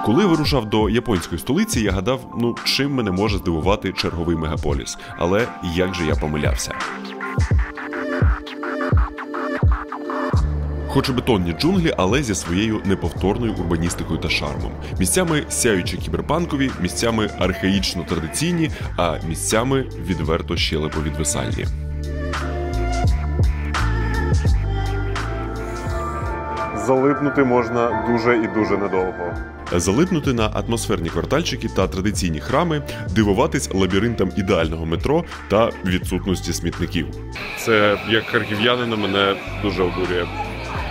Коли вирушав до японської столиці, я гадав, чим мене може здивувати черговий мегаполіс. Але як же я помилявся. Хоч і бетонні джунглі, але зі своєю неповторною урбаністикою та шармом. Місцями сяючі кіберпанкові, місцями архаїчно традиційні, а місцями відверто щелеповідвисальні. Залипнути можна дуже і дуже недовго. Залипнути на атмосферні квартальчики та традиційні храми, дивуватись лабіринтам ідеального метро та відсутності смітників. Це, як харків'янина, мене дуже обурює.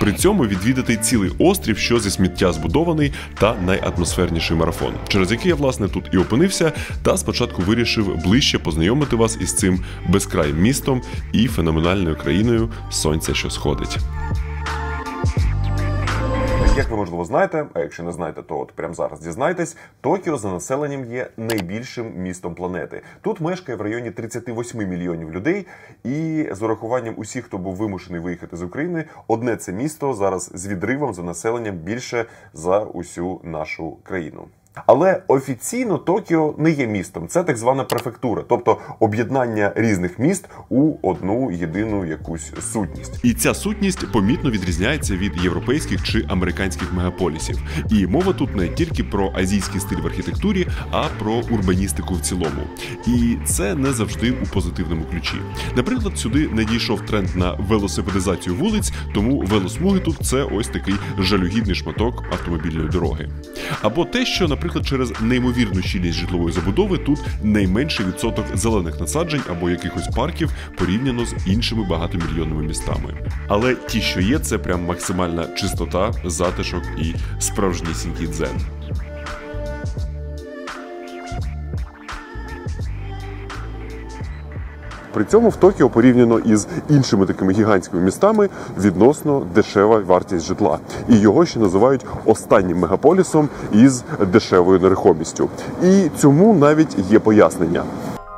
При цьому відвідати цілий острів, що зі сміття збудований, та найатмосферніший марафон, через який я, власне, тут і опинився, та спочатку вирішив ближче познайомити вас із цим безкрайним містом і феноменальною країною сонця, що сходить. Як ви, можливо, знаєте, а якщо не знаєте, то от прямо зараз дізнайтесь, Токіо за населенням є найбільшим містом планети. Тут мешкає в районі 38 мільйонів людей, і з урахуванням усіх, хто був вимушений виїхати з України, одне це місто зараз з відривом за населенням більше за усю нашу країну. Але офіційно Токіо не є містом, це так звана префектура, тобто об'єднання різних міст у одну єдину якусь сутність. І ця сутність помітно відрізняється від європейських чи американських мегаполісів. І мова тут не тільки про азійський стиль в архітектурі, а про урбаністику в цілому. І це не завжди у позитивному ключі. Наприклад, сюди не дійшов тренд на велосипедизацію вулиць, тому велосмуги тут – це ось такий жалюгідний шматок автомобільної дороги. Або те, що, наприклад, через неймовірну щільність житлової забудови тут найменший відсоток зелених насаджень або якихось парків порівняно з іншими багатомільйонними містами. Але ті, що є, це прям максимальна чистота, затишок і справжнісінький дзен. При цьому в Токіо порівняно із іншими такими гігантськими містами відносно дешева вартість житла. І його ще називають останнім мегаполісом із дешевою нерухомістю. І цьому навіть є пояснення.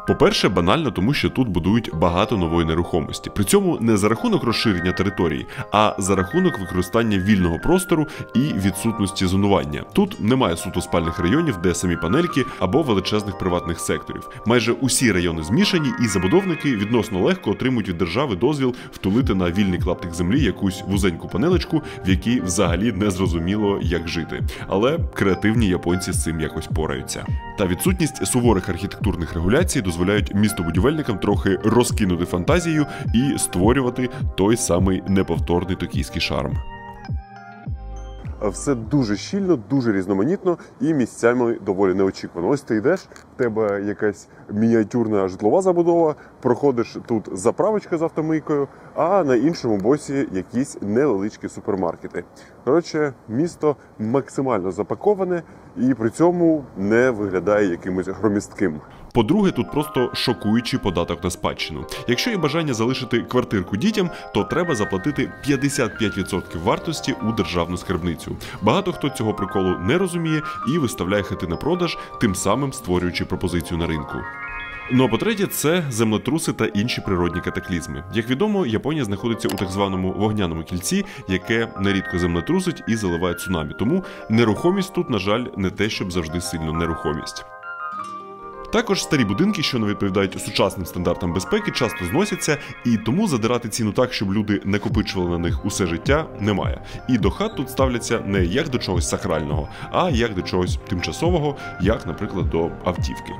По-перше, банально тому, що тут будують багато нової нерухомості. При цьому не за рахунок розширення території, а за рахунок використання вільного простору і відсутності зонування. Тут немає суто спальних районів, де самі панельки, або величезних приватних секторів. Майже усі райони змішані, і забудовники відносно легко отримують від держави дозвіл втулити на вільний клаптик землі якусь вузеньку панелечку, в якій взагалі не зрозуміло, як жити. Але креативні японці з цим якось пораються. Та відсутність суворих архітектурних регуляцій дозволяють містобудівельникам трохи розкинути фантазію і створювати той самий неповторний токійський шарм. Все дуже щільно, дуже різноманітно і місцями доволі неочікувано. Ось ти йдеш, в тебе якась мініатюрна житлова забудова, проходиш тут заправочка з автомийкою, а на іншому боці якісь невеличкі супермаркети. Коротше, місто максимально запаковане і при цьому не виглядає якимось громістким. По-друге, тут просто шокуючий податок на спадщину. Якщо є бажання залишити квартирку дітям, то треба заплатити 55% вартості у державну скарбницю. Багато хто цього приколу не розуміє і виставляє хати на продаж, тим самим створюючи пропозицію на ринку. Ну а по-третє, це землетруси та інші природні катаклізми. Як відомо, Японія знаходиться у так званому вогняному кільці, яке нерідко землетрусить і заливає цунамі. Тому нерухомість тут, на жаль, не те, щоб завжди сильно нерухомість. Також старі будинки, що не відповідають сучасним стандартам безпеки, часто зносяться, і тому задирати ціну так, щоб люди накопичували на них усе життя, немає. І до хат тут ставляться не як до чогось сакрального, а як до чогось тимчасового, як, наприклад, до автівки.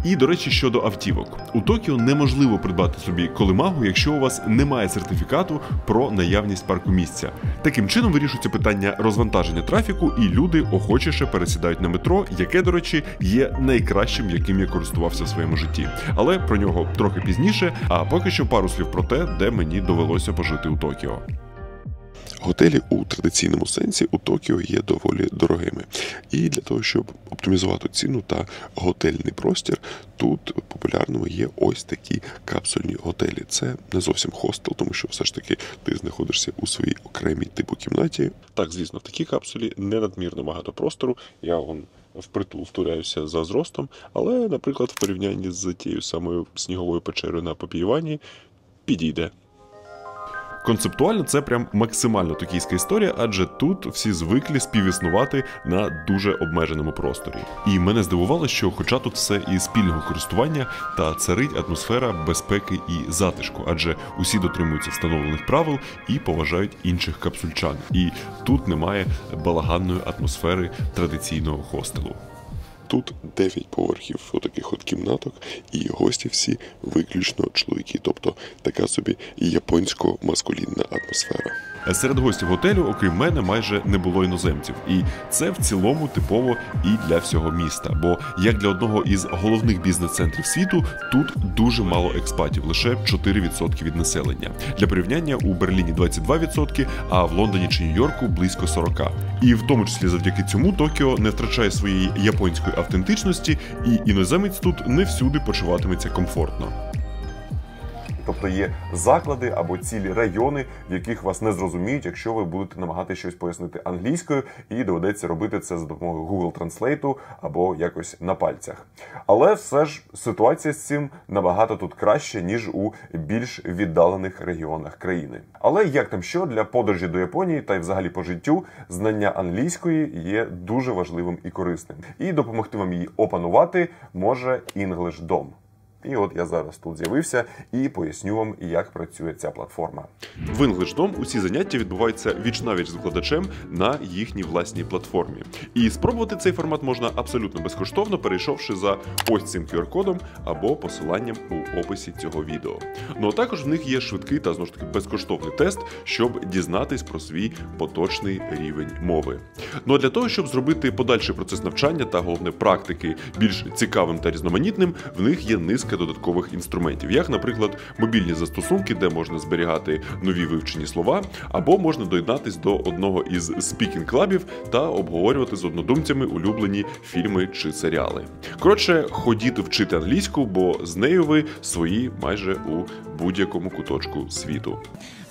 І, до речі, щодо автівок. У Токіо неможливо придбати собі колимагу, якщо у вас немає сертифікату про наявність паркомісця. Таким чином вирішується питання розвантаження трафіку, і люди охочіше пересідають на метро, яке, до речі, є найкращим, яким я користувався в своєму житті. Але про нього трохи пізніше, а поки що пару слів про те, де мені довелося пожити у Токіо. Готелі у традиційному сенсі у Токіо є доволі дорогими. І для того, щоб оптимізувати ціну та готельний простір, тут популярними є ось такі капсульні готелі. Це не зовсім хостел, тому що все ж таки ти знаходишся у своїй окремій типу кімнаті. Так, звісно, в такій капсулі не надмірно багато простору. Я впритул втуляюся за зростом, але, наприклад, в порівнянні з тією самою сніговою печерою на Попійвані підійде. Концептуально це прям максимально токійська історія, адже тут всі звиклі співіснувати на дуже обмеженому просторі. І мене здивувало, що хоча тут все і спільного користування, та царить атмосфера безпеки і затишку, адже усі дотримуються встановлених правил і поважають інших капсульчан. І тут немає балаганної атмосфери традиційного хостелу. Тут 9 поверхів отаких от кімнаток, і гості всі виключно чоловіки, тобто така собі японсько-маскулінна атмосфера. Серед гостів готелю, окрім мене, майже не було іноземців. І це в цілому типово і для всього міста. Бо, як для одного із головних бізнес-центрів світу, тут дуже мало експатів, лише 4% від населення. Для порівняння, у Берліні 22%, а в Лондоні чи Нью-Йорку близько 40%. І в тому числі завдяки цьому Токіо не втрачає своєї японської автентичності, і іноземець тут не всюди почуватиметься комфортно. Тобто є заклади або цілі райони, в яких вас не зрозуміють, якщо ви будете намагатися щось пояснити англійською, і доведеться робити це за допомогою Google Translate або якось на пальцях. Але все ж ситуація з цим набагато тут краще, ніж у більш віддалених регіонах країни. Але як там що, для подорожі до Японії та й взагалі по життю знання англійської є дуже важливим і корисним. І допомогти вам її опанувати може EnglishDom. І от я зараз тут з'явився і поясню вам, як працює ця платформа. В EnglishDom усі заняття відбуваються віч-навіч з викладачем на їхній власній платформі. І спробувати цей формат можна абсолютно безкоштовно, перейшовши за ось цим QR-кодом або посиланням у описі цього відео. Ну а також в них є швидкий та, знову ж таки, безкоштовний тест, щоб дізнатись про свій поточний рівень мови. Ну а для того, щоб зробити подальший процес навчання та, головне, практики більш цікавим та різноманітним, в них є низка додаткових інструментів, як, наприклад, мобільні застосунки, де можна зберігати нові вивчені слова, або можна доєднатись до одного із спікінг-клабів та обговорювати з однодумцями улюблені фільми чи серіали. Коротше, ходіть вчити англійську, бо з нею ви свої майже у будь-якому куточку світу.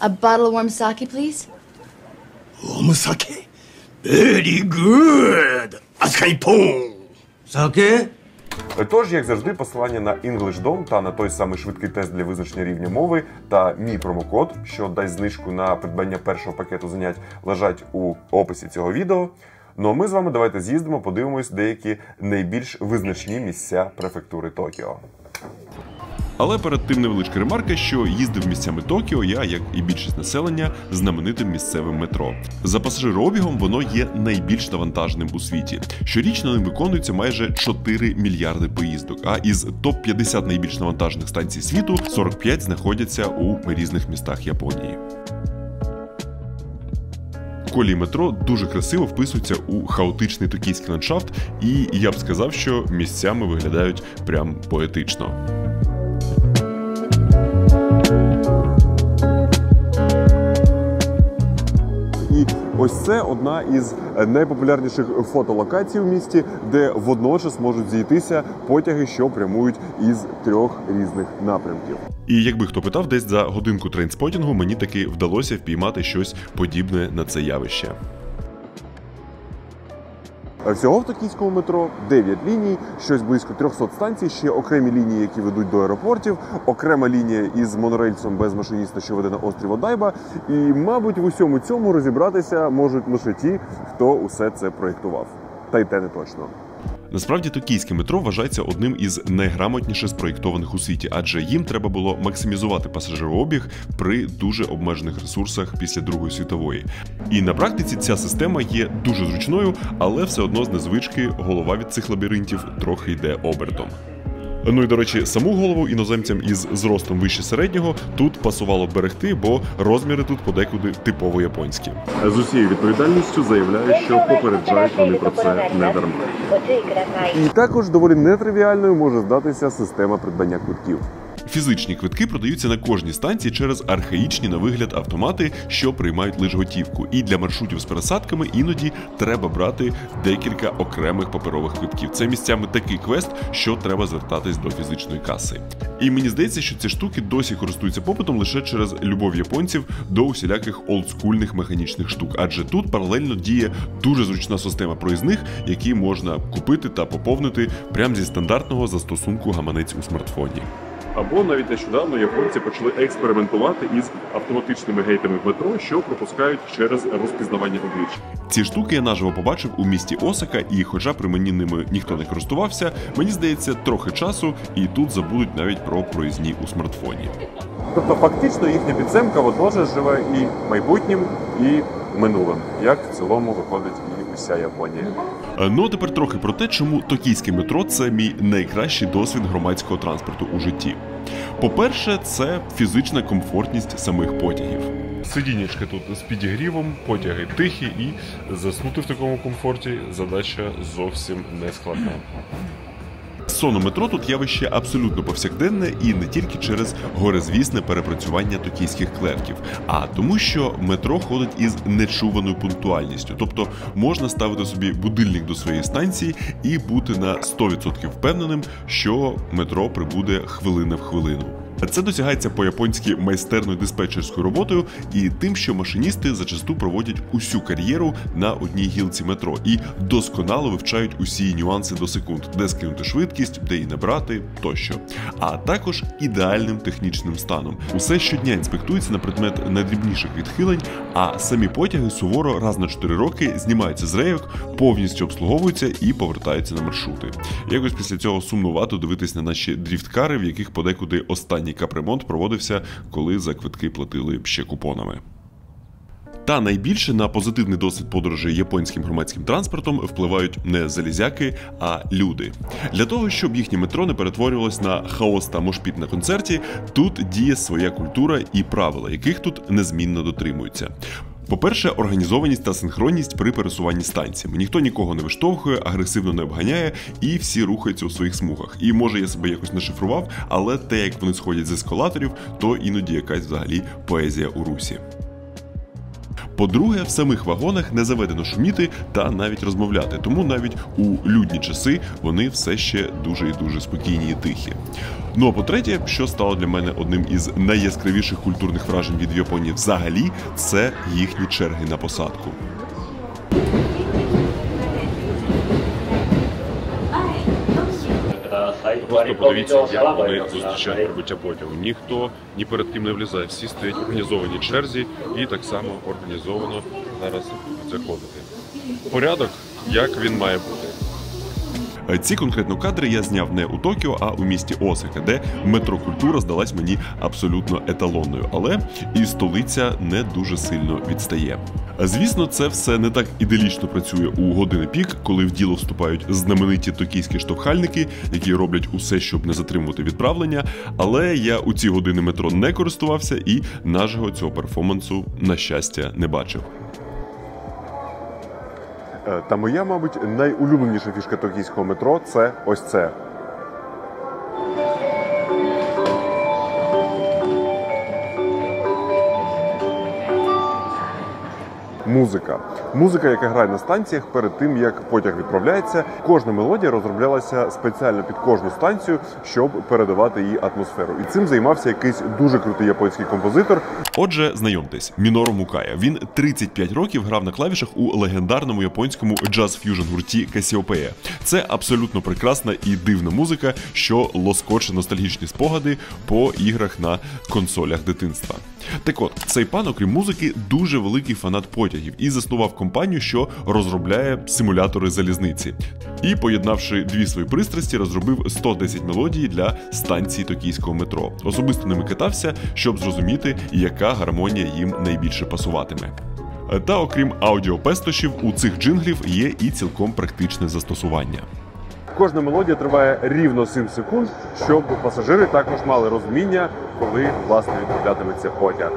A bottle of warm sake, please. Warm sake? Very good! Askaipo! Sake? Тож, як завжди, посилання на EnglishDom та на той самий швидкий тест для визначення рівня мови та мій промокод, що дасть знижку на придбання першого пакету занять, лежать у описі цього відео. Ну а ми з вами давайте з'їздимо, подивимось деякі найбільш визначні місця префектури Токіо. Але перед тим невеличка ремарка, що їздив місцями Токіо я, як і більшість населення, знаменитим місцевим метро. За пасажирообігом воно є найбільш навантаженим у світі. Щорічно ним виконується майже 4 мільярди поїздок, а із топ-50 найбільш навантажених станцій світу 45 знаходяться у різних містах Японії. Колії метро дуже красиво вписуються у хаотичний токійський ландшафт, і я б сказав, що місцями виглядають прям поетично. І ось це одна із найпопулярніших фотолокацій у місті, де водночас можуть зійтися потяги, що прямують із 3 різних напрямків. І якби хто питав, десь за годинку трейнспотінгу мені таки вдалося впіймати щось подібне на це явище. Всього в токійському метро 9 ліній, щось близько 300 станцій, ще окремі лінії, які ведуть до аеропортів, окрема лінія із монорельсом без машиніста, що веде на острів Одайба. І, мабуть, в усьому цьому розібратися можуть лише ті, хто усе це проєктував. Та й те не точно. Насправді, токійське метро вважається одним із найграмотніше спроєктованих у світі, адже їм треба було максимізувати пасажирообіг при дуже обмежених ресурсах після Другої світової. І на практиці ця система є дуже зручною, але все одно з незвички голова від цих лабіринтів трохи йде обертом. Ну і, до речі, саму голову іноземцям із зростом вище середнього тут пасувало берегти, бо розміри тут подекуди типово японські. З усією відповідальністю заявляю, що попереджають вони про це не дарма. І також доволі нетривіальною може здатися система придбання квитків. Фізичні квитки продаються на кожній станції через архаїчні на вигляд автомати, що приймають лише готівку. І для маршрутів з пересадками іноді треба брати декілька окремих паперових квитків. Це місцями такий квест, що треба звертатись до фізичної каси. І мені здається, що ці штуки досі користуються попитом лише через любов японців до усіляких олдскульних механічних штук. Адже тут паралельно діє дуже зручна система проїзних, які можна купити та поповнити прямо зі стандартного застосунку гаманець у смартфоні. Або навіть нещодавно японці почали експериментувати із автоматичними гейтами в метро, що пропускають через розпізнавання облич. Ці штуки я наживо побачив у місті Осака, і хоча при мені ними ніхто не користувався, мені здається, трохи часу, і тут забудуть навіть про проїзні у смартфоні. Тобто фактично їхня підземка водночас живе і майбутнім, і минулим, як в цілому виходить і уся Японія. Ну а тепер трохи про те, чому токійське метро – це мій найкращий досвід громадського транспорту у житті. По-перше, це фізична комфортність самих потягів. Сидінечка тут з підігрівом, потяги тихі, і заснути в такому комфорті задача зовсім не складна. Сон у метро тут явище абсолютно повсякденне і не тільки через горизвісне перепрацювання токійських клерків, а тому, що метро ходить із нечуваною пунктуальністю. Тобто можна ставити собі будильник до своєї станції і бути на 100% впевненим, що метро прибуде хвилина в хвилину. Це досягається по-японськи майстерною диспетчерською роботою і тим, що машиністи зачасту проводять усю кар'єру на одній гілці метро і досконало вивчають усі нюанси до секунд, де скинути швидкість, де її не брати, тощо. А також ідеальним технічним станом. Усе щодня інспектується на предмет найдрібніших відхилень, а самі потяги суворо раз на 4 роки знімаються з рейок, повністю обслуговуються і повертаються на маршрути. Якось після цього сумнувато дивитись на наші дріфткари, в яких подекуди останній капремонт проводився, коли за квитки платили ще купонами. Та найбільше на позитивний досвід подорожі японським громадським транспортом впливають не залізяки, а люди. Для того, щоб їхнє метро не перетворювалось на хаос та мошпіт на концерті, тут діє своя культура і правила, яких тут незмінно дотримуються. По-перше, організованість та синхронність при пересуванні станціями. Ніхто нікого не виштовхує, агресивно не обганяє, і всі рухаються у своїх смугах. І може я себе якось не шифрував, але те, як вони сходять з ескалаторів, то іноді якась взагалі поезія у русі. По-друге, в самих вагонах не заведено шуміти та навіть розмовляти, тому навіть у людні часи вони все ще дуже і дуже спокійні і тихі. Ну а по-третє, що стало для мене одним із найяскравіших культурних вражень від Японії взагалі, це їхні черги на посадку. Просто подивіться, як вони зустрічають прибуття потягу. Ніхто ні перед ким не влізає, всі стоять в організованій черзі і так само організовано зараз заходити. Порядок, як він має бути. Ці конкретно кадри я зняв не у Токіо, а у місті Осака, де метрокультура здалась мені абсолютно еталонною, але і столиця не дуже сильно відстає. Звісно, це все не так іделічно працює у години пік, коли в діло вступають знамениті токійські штовхальники, які роблять усе, щоб не затримувати відправлення, але я у ці години метро не користувався і наживо цього перформансу, на щастя, не бачив. Та моя, мабуть, найулюбленіша фішка токійського метро – це ось це. Музика. Музика, яка грає на станціях перед тим, як потяг відправляється. Кожна мелодія розроблялася спеціально під кожну станцію, щоб передавати її атмосферу. І цим займався якийсь дуже крутий японський композитор. Отже, знайомтесь, Мінору Мукая. Він 35 років грав на клавішах у легендарному японському джаз-ф'южн гурті Касіопея. Це абсолютно прекрасна і дивна музика, що лоскоче ностальгічні спогади по іграх на консолях дитинства. Так от, цей пан, окрім музики, дуже великий фанат потягів і заснував компанію, що розробляє симулятори залізниці. І, поєднавши дві свої пристрасті, розробив 110 мелодій для станції токійського метро. Особисто ними катався, щоб зрозуміти, яка гармонія їм найбільше пасуватиме. Та окрім аудіопестощів, у цих джинглів є і цілком практичне застосування. Кожна мелодія триває рівно 7 секунд, щоб пасажири також мали розуміння, коли, власне, відправлятиметься потяг.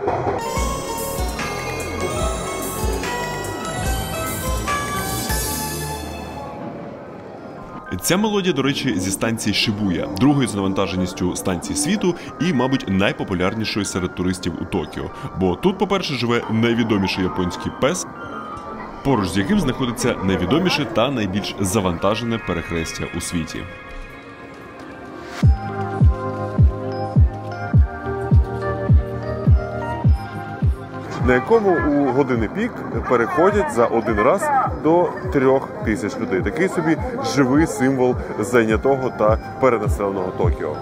Ця мелодія, до речі, зі станції Шибуя, другою за навантаженістю станції світу і, мабуть, найпопулярнішою серед туристів у Токіо. Бо тут, по-перше, живе найвідоміший японський пес, поруч з яким знаходиться найвідоміше та найбільш завантажене перехрестя у світі. На якому у години пік переходять за один раз до 3000 людей. Такий собі живий символ зайнятого та перенаселеного Токіо.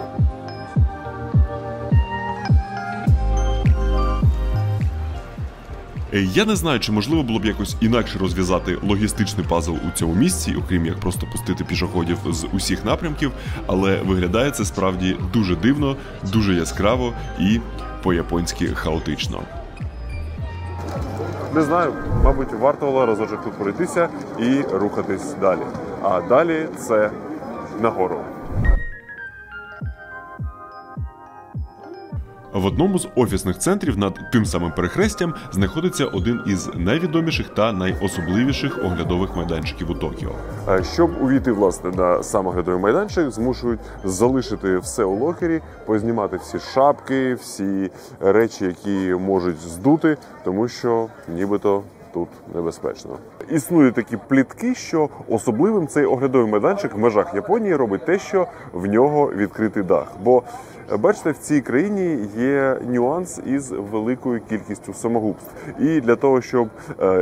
Я не знаю, чи можливо було б якось інакше розв'язати логістичний пазл у цьому місці, окрім як просто пустити пішоходів з усіх напрямків, але виглядає це справді дуже дивно, дуже яскраво і по-японськи хаотично. Не знаю, мабуть, варто було разочок тут пройтися і рухатись далі. А далі це нагору. В одному з офісних центрів над тим самим перехрестям знаходиться один із найвідоміших та найособливіших оглядових майданчиків у Токіо. Щоб увійти, власне, на сам оглядовий майданчик, змушують залишити все у локері, познімати всі шапки, всі речі, які можуть здути, тому що нібито тут небезпечно. Існують такі плітки, що особливим цей оглядовий майданчик в межах Японії робить те, що в нього відкритий дах. Бо, бачите, в цій країні є нюанс із великою кількістю самогубств. І для того, щоб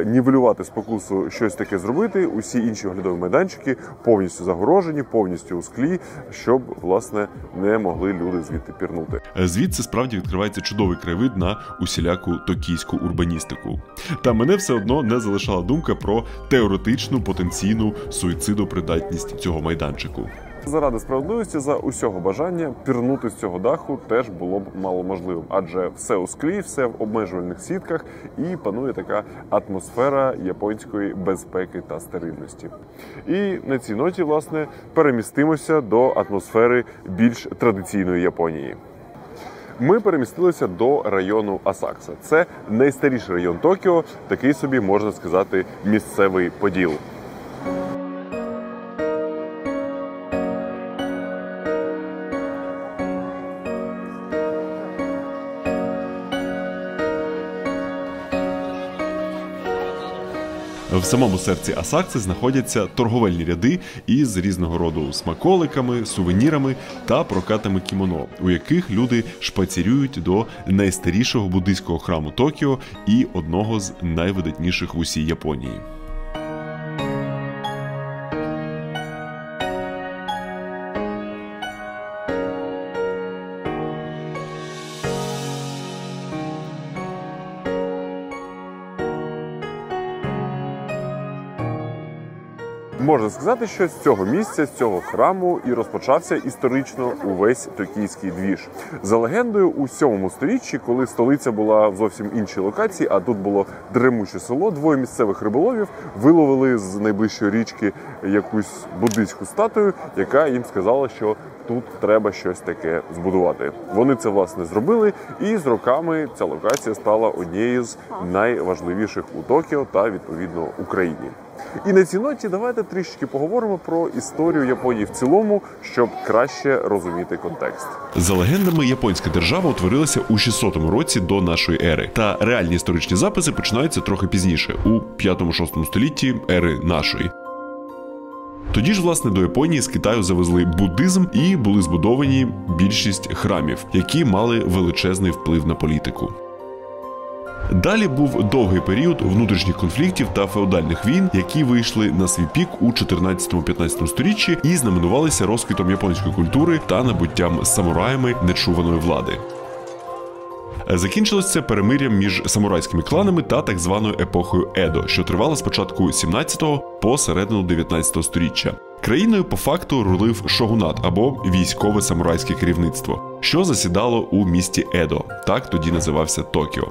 нівелювати спокусу щось таке зробити, усі інші оглядові майданчики повністю загорожені, повністю у склі, щоб, власне, не могли люди звідти пірнути. Звідси справді відкривається чудовий краєвид на усіляку токійську урбаністику. Та мене все одно не залишала думка про теоретичну потенційну суїцидопридатність цього майданчику. Заради справедливості, за усього бажання пірнути з цього даху теж було б маломожливим, адже все у склі, все в обмежувальних сітках і панує така атмосфера японської безпеки та стерильності. І на цій ноті, власне, перемістимося до атмосфери більш традиційної Японії. Ми перемістилися до району Асакса. Це найстаріший район Токіо, такий собі, можна сказати, місцевий поділ. В самому серці Асакси знаходяться торговельні ряди із різного роду смаколиками, сувенірами та прокатами кімоно, у яких люди шпацірюють до найстарішого буддийського храму Токіо і одного з найвидатніших в усій Японії. Можна сказати, що з цього місця, з цього храму і розпочався історично увесь токійський двіж. За легендою, у 7 сторіччі, коли столиця була в зовсім іншій локації, а тут було дремуче село, двоє місцевих риболовів виловили з найближчої річки якусь буддийську статую, яка їм сказала, що тут треба щось таке збудувати. Вони це, власне, зробили, і з роками ця локація стала однією з найважливіших у Токіо та, відповідно, Україні. І на цій ноті давайте трішки поговоримо про історію Японії в цілому, щоб краще розуміти контекст. За легендами, японська держава утворилася у 600 році до нашої ери, та реальні історичні записи починаються трохи пізніше, у 5-6 столітті ери нашої. Тоді ж, власне, до Японії з Китаю завезли буддизм і були збудовані більшість храмів, які мали величезний вплив на політику. Далі був довгий період внутрішніх конфліктів та феодальних війн, які вийшли на свій пік у 14-15 сторіччі і знаменувалися розквітом японської культури та набуттям самураями нечуваної влади. Закінчилось це перемир'ям між самурайськими кланами та так званою епохою Едо, що тривала з початку 17-го по середину 19-го сторіччя. Країною по факту рулив шогунат або військове самурайське керівництво, що засідало у місті Едо, так тоді називався Токіо.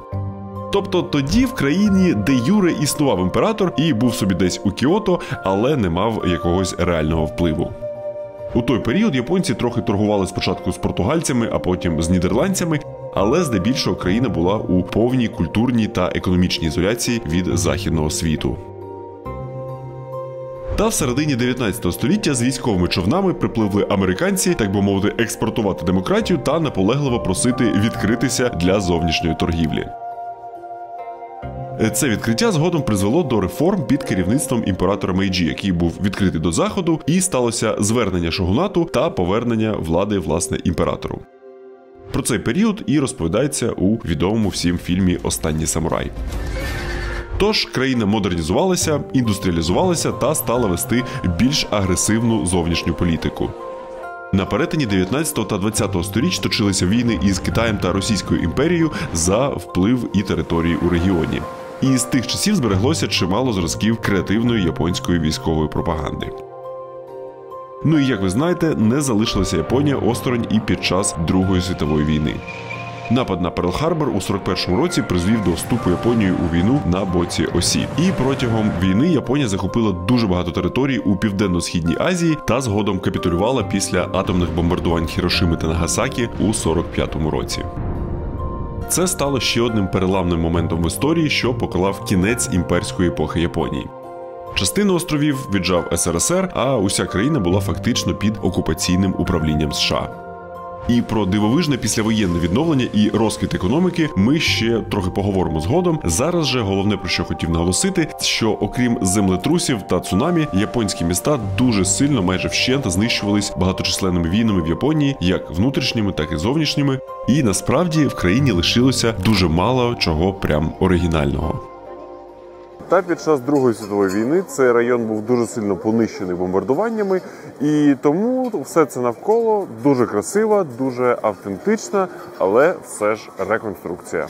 Тобто тоді в країні де юре існував імператор і був собі десь у Кіото, але не мав якогось реального впливу. У той період японці трохи торгували спочатку з португальцями, а потім з нідерландцями, але здебільшого країна була у повній культурній та економічній ізоляції від західного світу. Та в середині 19 століття з військовими човнами припливли американці, так би мовити, експортувати демократію та наполегливо просити відкритися для зовнішньої торгівлі. Це відкриття згодом призвело до реформ під керівництвом імператора Мейджі, який був відкритий до заходу, і сталося звернення шогунату та повернення влади, власне, імператору. Про цей період і розповідається у відомому всім фільмі «Останній самурай». Тож країна модернізувалася, індустріалізувалася та стала вести більш агресивну зовнішню політику. На перетині 19 та 20 сторіч точилися війни із Китаєм та Російською імперією за вплив і території у регіоні. І з тих часів збереглося чимало зразків креативної японської військової пропаганди. Ну і як ви знаєте, не залишилася Японія осторонь і під час Другої світової війни. Напад на Перл-Харбор у 41-му році призвів до вступу Японії у війну на боці осі. І протягом війни Японія захопила дуже багато територій у Південно-Східній Азії та згодом капітулювала після атомних бомбардувань Хірошими та Нагасакі у 45-му році. Це стало ще одним переламним моментом в історії, що поклав кінець імперської епохи Японії. Частину островів віджав СРСР, а уся країна була фактично під окупаційним управлінням США. І про дивовижне післявоєнне відновлення і розквіт економіки ми ще трохи поговоримо згодом. Зараз же головне, про що хотів наголосити, що окрім землетрусів та цунамі, японські міста дуже сильно, майже вщент знищувались багаточисленними війнами в Японії, як внутрішніми, так і зовнішніми. І насправді в країні лишилося дуже мало чого прям оригінального. Та під час Другої світової війни цей район був дуже сильно понищений бомбардуваннями, і тому все це навколо дуже красива, дуже автентична, але все ж реконструкція.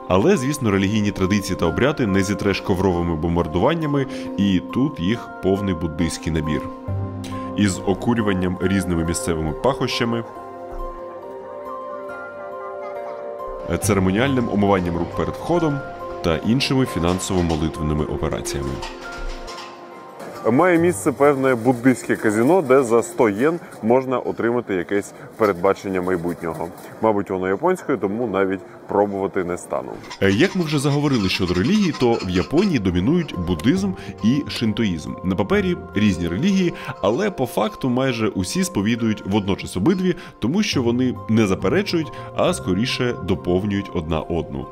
Але, звісно, релігійні традиції та обряди не зітреш ковровими бомбардуваннями, і тут їх повний буддийський набір. Із окурюванням різними місцевими пахощами, церемоніальним омиванням рук перед входом та іншими фінансово-молитвенними операціями. Має місце певне буддийське казино, де за 100 єн можна отримати якесь передбачення майбутнього. Мабуть, воно японською, тому навіть пробувати не стану. Як ми вже заговорили щодо релігії, то в Японії домінують буддизм і шинтоїзм. На папері різні релігії, але по факту майже усі сповідують водночас обидві, тому що вони не заперечують, а скоріше доповнюють одна одну.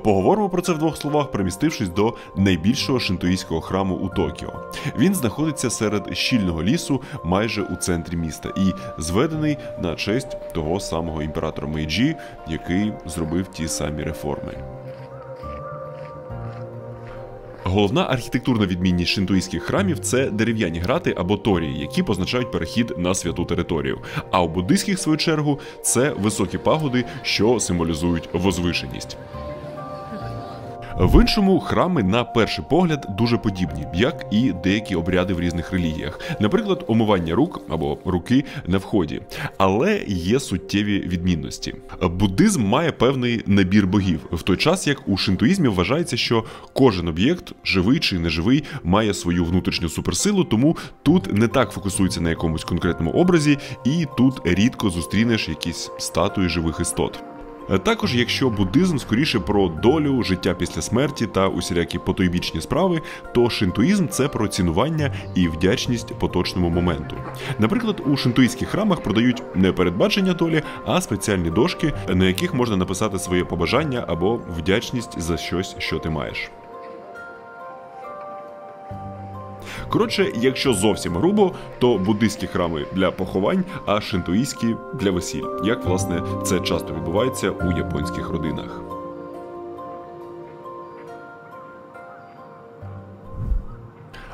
Поговоримо про це в двох словах, перемістившись до найбільшого шинтоїстського храму у Токіо. Він знаходиться серед щільного лісу майже у центрі міста і зведений на честь того самого імператора Мейджі, який зробив ті самі реформи. Головна архітектурна відмінність шинтоїстських храмів – це дерев'яні грати або торії, які позначають перехід на святу територію. А у буддийських, в свою чергу, це високі пагоди, що символізують возвишеність. В іншому, храми на перший погляд дуже подібні, як і деякі обряди в різних релігіях. Наприклад, омивання рук або руки на вході. Але є суттєві відмінності. Буддизм має певний набір богів, в той час як у шинтоїзмі вважається, що кожен об'єкт, живий чи неживий, має свою внутрішню суперсилу, тому тут не так фокусується на якомусь конкретному образі, і тут рідко зустрінеш якісь статуї живих істот. Також, якщо буддизм скоріше про долю, життя після смерті та усілякі потойбічні справи, то шинтоїзм – це про цінування і вдячність поточному моменту. Наприклад, у шинтоїстських храмах продають не передбачення долі, а спеціальні дошки, на яких можна написати своє побажання або вдячність за щось, що ти маєш. Коротше, якщо зовсім грубо, то буддийські храми для поховань, а шинтоїстські для весіль, як, власне, це часто відбувається у японських родинах.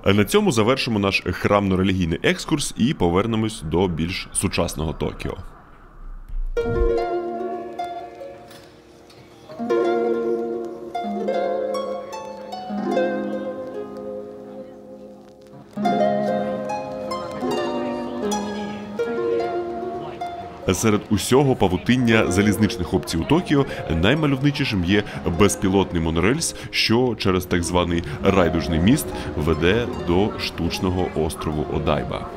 На цьому завершимо наш храмно-релігійний екскурс і повернемось до більш сучасного Токіо. Серед усього павутиння залізничних опцій у Токіо наймальовничішим є безпілотний монорельс, що через так званий райдужний міст веде до штучного острову Одайба.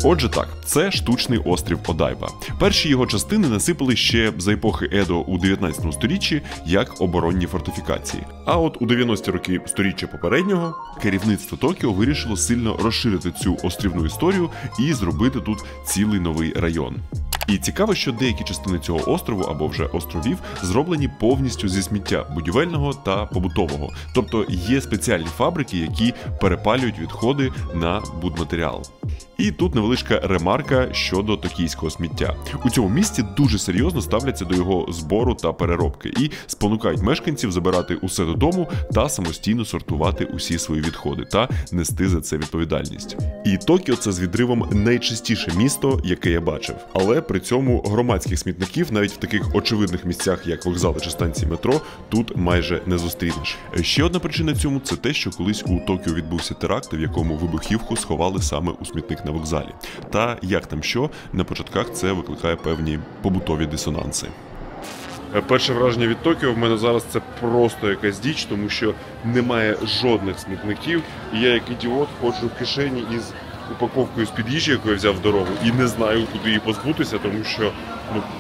Отже так, це штучний острів Одайба. Перші його частини насипали ще за епохи Едо у 19 сторіччі як оборонні фортифікації. А от у 90-ті роки сторіччя попереднього керівництво Токіо вирішило сильно розширити цю острівну історію і зробити тут цілий новий район. І цікаво, що деякі частини цього острову або вже островів зроблені повністю зі сміття будівельного та побутового. Тобто є спеціальні фабрики, які перепалюють відходи на будматеріал. І тут невеличка ремарка щодо токійського сміття. У цьому місці дуже серйозно ставляться до його збору та переробки і спонукають мешканців забирати усе додому та самостійно сортувати усі свої відходи та нести за це відповідальність. І Токіо – це з відривом найчистіше місто, яке я бачив. Але при цьому громадських смітників навіть в таких очевидних місцях, як вокзали чи станції метро, тут майже не зустрінеш. Ще одна причина цьому – це те, що колись у Токіо відбувся теракт, в якому вибухівку сховали саме у смітник на вокзалі. Та як там що, на початках це викликає певні побутові дисонанси. Перше враження від Токіо в мене зараз це просто якась діч, тому що немає жодних смітників, і я як ідіот ходжу в кишені із упаковкою з-під їжі, яку я взяв в дорогу, і не знаю, куди її позбутися, тому що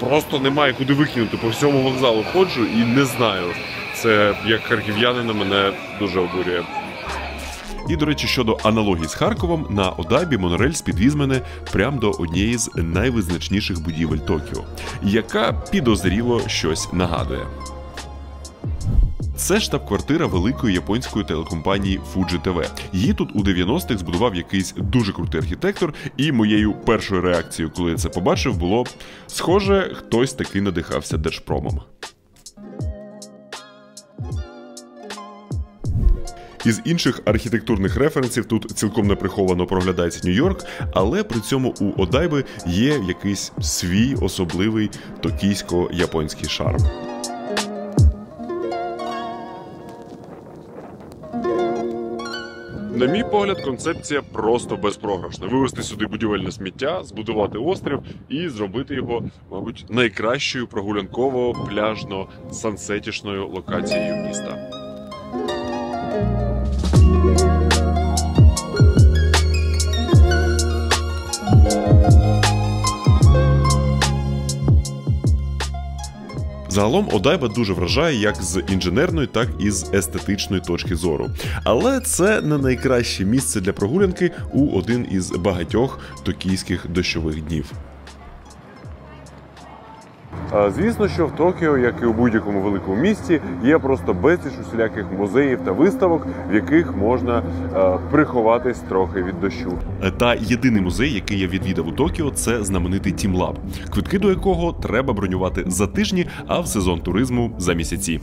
просто немає куди викинути. По всьому вокзалу ходжу і не знаю. Це, як харків'янина, мене дуже обурює. І, до речі, щодо аналогії з Харковом, на Одайбі монорель підвіз мене прямо до однієї з найвизначніших будівель Токіо, яка підозріло щось нагадує. Це штаб-квартира великої японської телекомпанії Fuji TV. Її тут у 90-х збудував якийсь дуже крутий архітектор, і моєю першою реакцією, коли я це побачив, було схоже, хтось таки надихався Держпромом. Із інших архітектурних референсів тут цілком неприховано проглядається Нью-Йорк, але при цьому у Одайби є якийсь свій особливий токійсько-японський шарм. На мій погляд, концепція просто безпрограшна. Вивезти сюди будівельне сміття, збудувати острів і зробити його, мабуть, найкращою прогулянково-пляжно-сансетішною локацією міста. Загалом Одайба дуже вражає як з інженерної, так і з естетичної точки зору. Але це не найкраще місце для прогулянки у один із багатьох токійських дощових днів. Звісно, що в Токіо, як і у будь-якому великому місті, є просто безліч усіляких музеїв та виставок, в яких можна приховатись трохи від дощу. Та єдиний музей, який я відвідав у Токіо, це знаменитий TeamLab, квитки до якого треба бронювати за тижні, а в сезон туризму за місяці.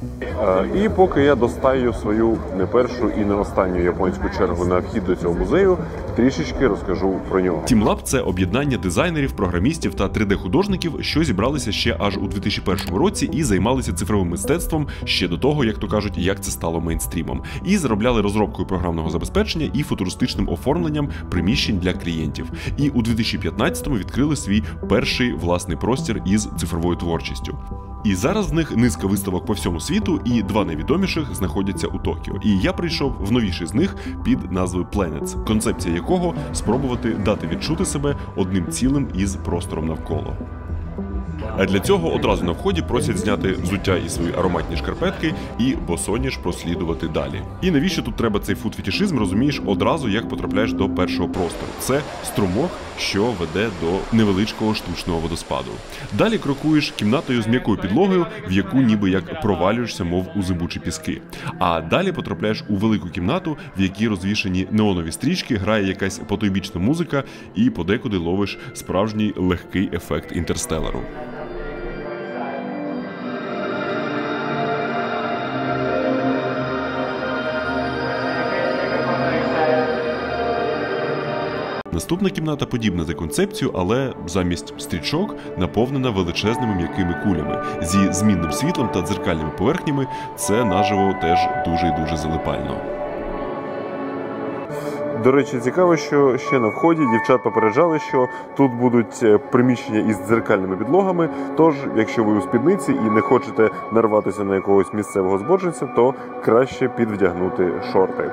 І поки я достаю свою не першу і не останню японську чергу на вхід до цього музею, трішечки розкажу про нього. TeamLab – це об'єднання дизайнерів, програмістів та 3D-художників, що зібралися ще аж у 2001 році і займалися цифровим мистецтвом ще до того, як то кажуть, як це стало мейнстрімом. І заробляли розробкою програмного забезпечення і футуристичним оформленням приміщень для клієнтів. І у 2015-му відкрили свій перший власний простір із цифровою творчістю. І зараз в них низка виставок по всьому світу, і два найвідоміших знаходяться у Токіо. І я прийшов в новіший з них під назвою Planets, концепція якого – спробувати дати відчути себе одним цілим із простором навколо. А для цього одразу на вході просять зняти взуття і свої ароматні шкарпетки і босоніж прослідувати далі. І навіщо тут треба цей фуд-фетішизм, розумієш одразу, як потрапляєш до першого простору. Це струмок, що веде до невеличкого штучного водоспаду. Далі крокуєш кімнатою з м'якою підлогою, в яку ніби як провалюєшся, мов у зибучі піски. А далі потрапляєш у велику кімнату, в якій розвішані неонові стрічки, грає якась потойбічна музика і подекуди ловиш справжній легкий ефект інтерстелару. Наступна кімната подібна за концепцією, але замість стрічок наповнена величезними м'якими кулями. Зі змінним світлом та дзеркальними поверхнями це наживо теж дуже і дуже залипально. До речі, цікаво, що ще на вході дівчат попереджали, що тут будуть приміщення із дзеркальними підлогами, тож, якщо ви у спідниці і не хочете нарватися на якогось місцевого збочинця, то краще підвдягнути шорти.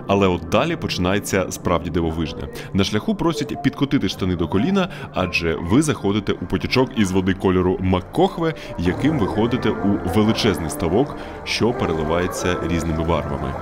Але от далі починається справді дивовижне. На шляху просять підкотити штани до коліна, адже ви заходите у потічок із води кольору маккохве, яким виходите у величезний ставок, що переливається різними барвами.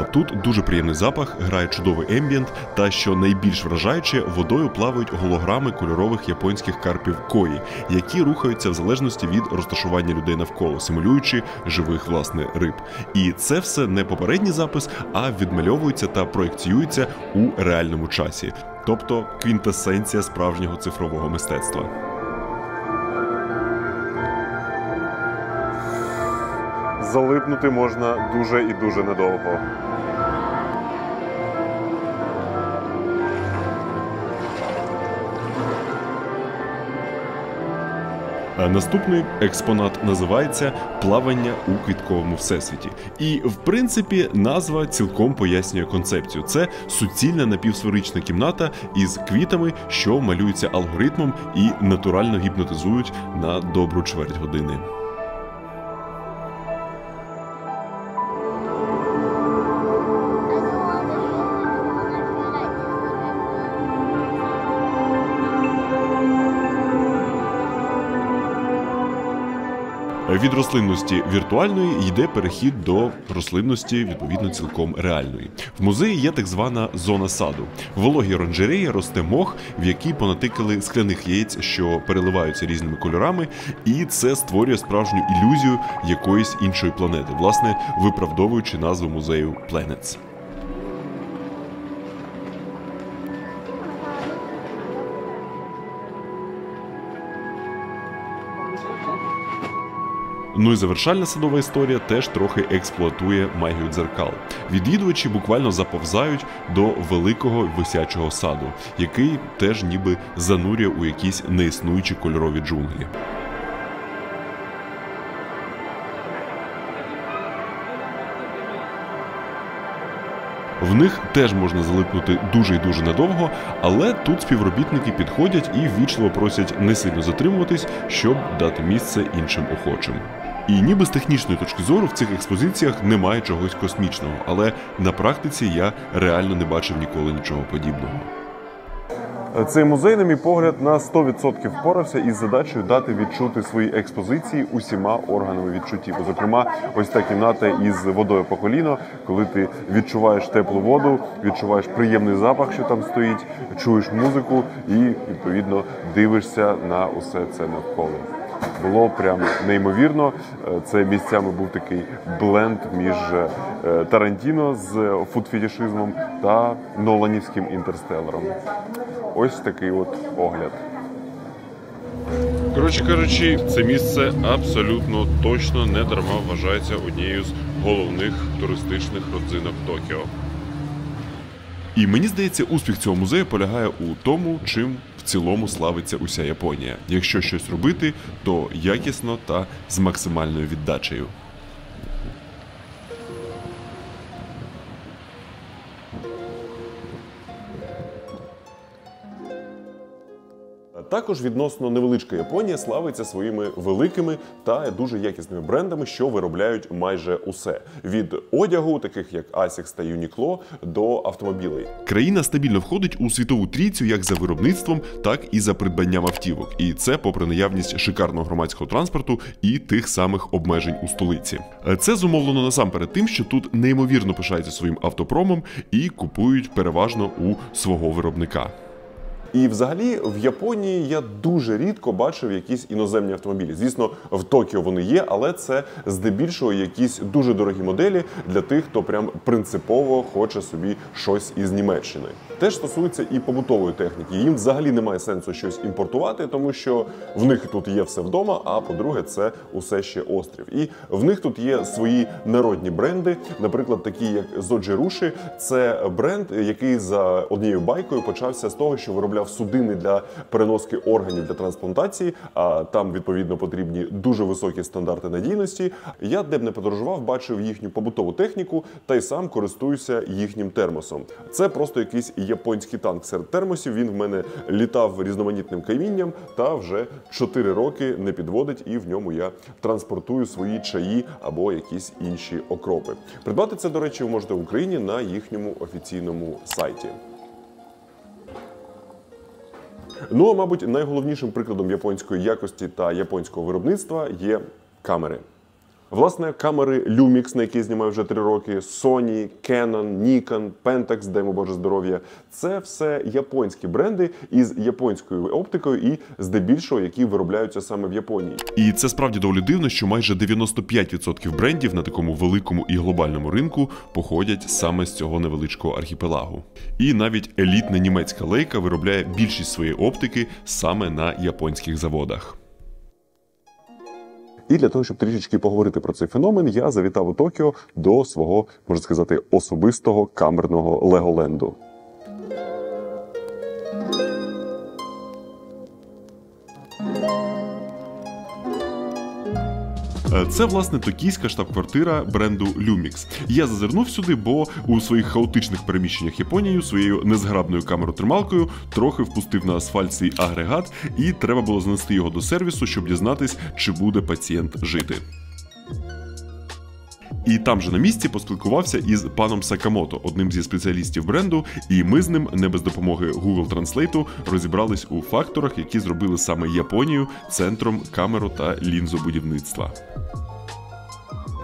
Тут дуже приємний запах, грає чудовий ембієнт та, що найбільш вражаюче, водою плавають голограми кольорових японських карпів кої, які рухаються в залежності від розташування людей навколо, симулюючи живих, власне, риб. І це все не попередній запис, а відмальовується та проєкціюється у реальному часі. Тобто квінтесенція справжнього цифрового мистецтва. Залипнути можна дуже і дуже недовго. Наступний експонат називається «Плавання у квітковому всесвіті». І, в принципі, назва цілком пояснює концепцію. Це суцільна напівсферична кімната із квітами, що малюються алгоритмом і натурально гіпнотизують на добру чверть години. Від рослинності віртуальної йде перехід до рослинності, відповідно, цілком реальної. В музеї є так звана зона саду. В вологій оранжереї росте мох, в який понатикали скляних яєць, що переливаються різними кольорами, і це створює справжню ілюзію якоїсь іншої планети, власне, виправдовуючи назву музею Planets. Ну і завершальна садова історія теж трохи експлуатує магію дзеркал. Відвідувачі буквально заповзають до великого висячого саду, який теж ніби занурює у якісь неіснуючі кольорові джунглі. В них теж можна залипнути дуже і дуже надовго, але тут співробітники підходять і ввічливо просять не сильно затримуватись, щоб дати місце іншим охочим. І ніби з технічної точки зору в цих експозиціях немає чогось космічного, але на практиці я реально не бачив ніколи нічого подібного. Цей музей, на мій погляд, на 100% впорався із задачею дати відчути свої експозиції усіма органами відчуттів. Зокрема, ось та кімната із водою по коліно, коли ти відчуваєш теплу воду, відчуваєш приємний запах, що там стоїть, чуєш музику і, відповідно, дивишся на усе це навколо. Було прям неймовірно. Це місцями був такий бленд між Тарантіно з фуд-фетішизмом та ноланівським інтерстелером. Ось такий от огляд. Коротше кажучи, це місце абсолютно точно не дарма вважається однією з головних туристичних родзинок Токіо. І мені здається, успіх цього музею полягає у тому, чим в цілому славиться уся Японія. Якщо щось робити, то якісно та з максимальною віддачею. Також відносно невеличка Японія славиться своїми великими та дуже якісними брендами, що виробляють майже усе. Від одягу, таких як Asics та Uniqlo, до автомобілей. Країна стабільно входить у світову трійцю як за виробництвом, так і за придбанням автівок. І це попри наявність шикарного громадського транспорту і тих самих обмежень у столиці. Це зумовлено насамперед тим, що тут неймовірно пишаються своїм автопромом і купують переважно у свого виробника. І взагалі в Японії я дуже рідко бачив якісь іноземні автомобілі. Звісно, в Токіо вони є, але це здебільшого якісь дуже дорогі моделі для тих, хто прям принципово хоче собі щось із Німеччини. Теж стосується і побутової техніки. Їм взагалі немає сенсу щось імпортувати, тому що в них тут є все вдома, а по-друге, це усе ще острів. І в них тут є свої народні бренди, наприклад, такі як Zojirushi. Це бренд, який за однією байкою почався з того, що виробляв судини для переноски органів для трансплантації, а там, відповідно, потрібні дуже високі стандарти надійності. Я, де б не подорожував, бачив їхню побутову техніку та й сам користуюся їхнім термосом. Це просто якийсь японський танк серед термосів. Він в мене літав різноманітним камінням та вже 4 роки не підводить, і в ньому я транспортую свої чаї або якісь інші окропи. Придбати це, до речі, ви можете в Україні на їхньому офіційному сайті. Ну, а, мабуть, найголовнішим прикладом японської якості та японського виробництва є камери. Власне, камери Lumix, на які я знімаю вже 3 роки, Sony, Canon, Nikon, Pentax, дай йому Боже здоров'я. Це все японські бренди із японською оптикою і здебільшого, які виробляються саме в Японії. І це справді доволі дивно, що майже 95% брендів на такому великому і глобальному ринку походять саме з цього невеличкого архіпелагу. І навіть елітна німецька Leica виробляє більшість своєї оптики саме на японських заводах. І для того, щоб трішечки поговорити про цей феномен, я завітав у Токіо до свого, можна сказати, особистого камерного Леголенду. Це, власне, токійська штаб-квартира бренду Lumix. Я зазирнув сюди, бо у своїх хаотичних переміщеннях Японією своєю незграбною камеротрималкою трохи впустив на асфальт свій агрегат, і треба було занести його до сервісу, щоб дізнатись, чи буде пацієнт жити. І там же на місці поспілкувався із паном Сакамото, одним зі спеціалістів бренду, і ми з ним, не без допомоги Google Translate, розібрались у факторах, які зробили саме Японію центром камеро- та лінзобудівництва.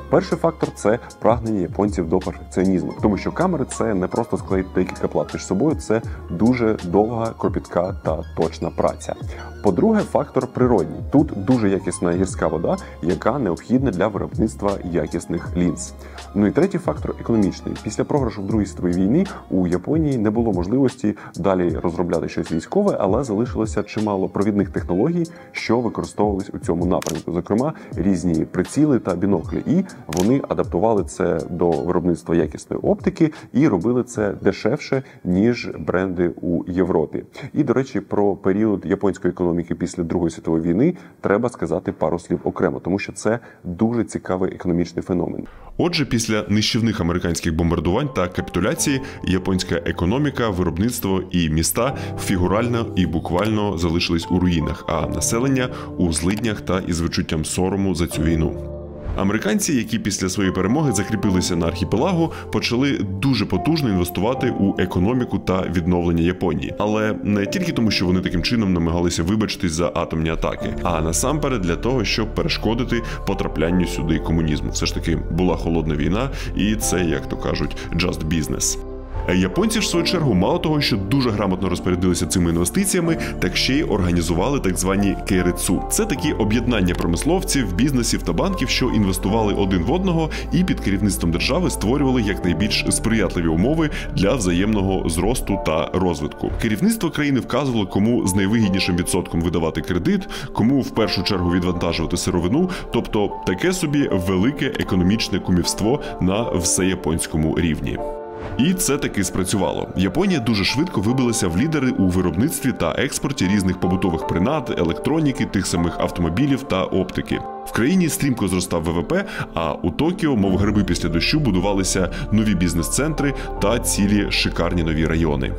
Перший фактор – це прагнення японців до перфекціонізму, тому що камери – це не просто склеїти декілька плат між собою, це дуже довга, кропітка та точна праця. По-друге, фактор природній. Тут дуже якісна гірська вода, яка необхідна для виробництва якісних лінз. Ну і третій фактор – економічний. Після програшу в Другій світовій війні у Японії не було можливості далі розробляти щось військове, але залишилося чимало провідних технологій, що використовувались у цьому напрямку. Зокрема, різні приціли та біноклі. І вони адаптували це до виробництва якісної оптики і робили це дешевше, ніж бренди у Європі. І, до речі, про період японської економіки після Другої світової війни треба сказати пару слів окремо, тому що це дуже цікавий економічний феномен. Отже, після нищівних американських бомбардувань та капітуляції японська економіка, виробництво і міста фігурально і буквально залишились у руїнах, а населення у злиднях та із відчуттям сорому за цю війну. Американці, які після своєї перемоги закріпилися на архіпелагу, почали дуже потужно інвестувати у економіку та відновлення Японії. Але не тільки тому, що вони таким чином намагалися вибачитись за атомні атаки, а насамперед для того, щоб перешкодити потраплянню сюди комунізму. Все ж таки була холодна війна, і це, як то кажуть, just business. Японці ж, в свою чергу, мало того, що дуже грамотно розпорядилися цими інвестиціями, так ще й організували так звані кейрицу. Це такі об'єднання промисловців, бізнесів та банків, що інвестували один в одного і під керівництвом держави створювали якнайбільш сприятливі умови для взаємного зросту та розвитку. Керівництво країни вказувало, кому з найвигіднішим відсотком видавати кредит, кому в першу чергу відвантажувати сировину, тобто таке собі велике економічне кумівство на всеяпонському рівні. І це таки спрацювало. Японія дуже швидко вибилася в лідери у виробництві та експорті різних побутових принад, електроніки, тих самих автомобілів та оптики. В країні стрімко зростав ВВП, а у Токіо, мов гриби після дощу, будувалися нові бізнес-центри та цілі шикарні нові райони.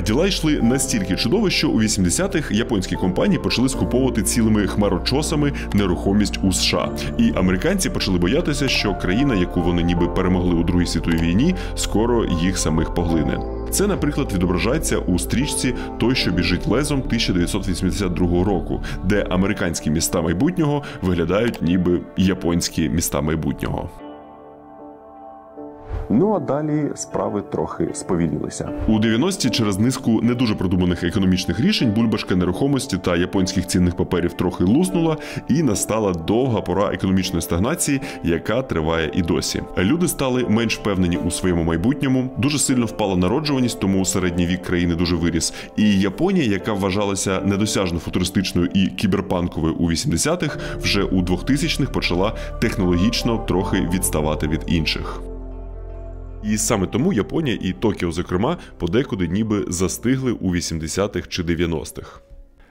Діла йшли настільки чудово, що у 80-х японські компанії почали скуповувати цілими хмарочосами нерухомість у США. І американці почали боятися, що країна, яку вони ніби перемогли у Другій світовій війні, скоро їх самих поглине. Це, наприклад, відображається у стрічці «Той, що біжить лезом» 1982 року, де американські міста майбутнього виглядають ніби японські міста майбутнього. Ну а далі справи трохи сповільнилися. У 90-ті через низку не дуже продуманих економічних рішень бульбашка нерухомості та японських цінних паперів трохи луснула, і настала довга пора економічної стагнації, яка триває і досі. Люди стали менш впевнені у своєму майбутньому, дуже сильно впала народжуваність, тому середній вік країни дуже виріс. І Японія, яка вважалася недосяжно футуристичною і кіберпанковою у 80-х, вже у 2000-х почала технологічно трохи відставати від інших. І саме тому Японія і Токіо, зокрема, подекуди ніби застигли у 80-х чи 90-х.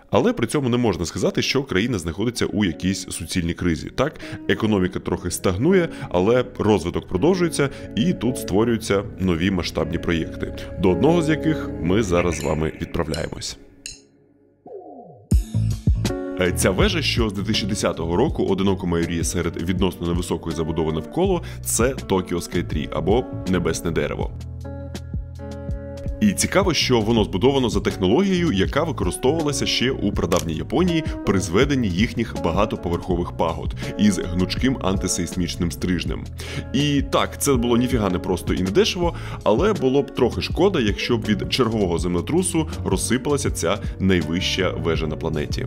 Але при цьому не можна сказати, що країна знаходиться у якійсь суцільній кризі. Так, економіка трохи стагнує, але розвиток продовжується, і тут створюються нові масштабні проєкти, до одного з яких ми зараз з вами відправляємось. Ця вежа, що з 2010 року одиноко майоріє серед відносно невисокої забудови навколо, це Tokyo Skytree або Небесне дерево. І цікаво, що воно збудовано за технологією, яка використовувалася ще у прадавній Японії при зведенні їхніх багатоповерхових пагод із гнучким антисейсмічним стрижнем. І так, це було ніфіга не просто і не дешево, але було б трохи шкода, якщо б від чергового землетрусу розсипалася ця найвища вежа на планеті.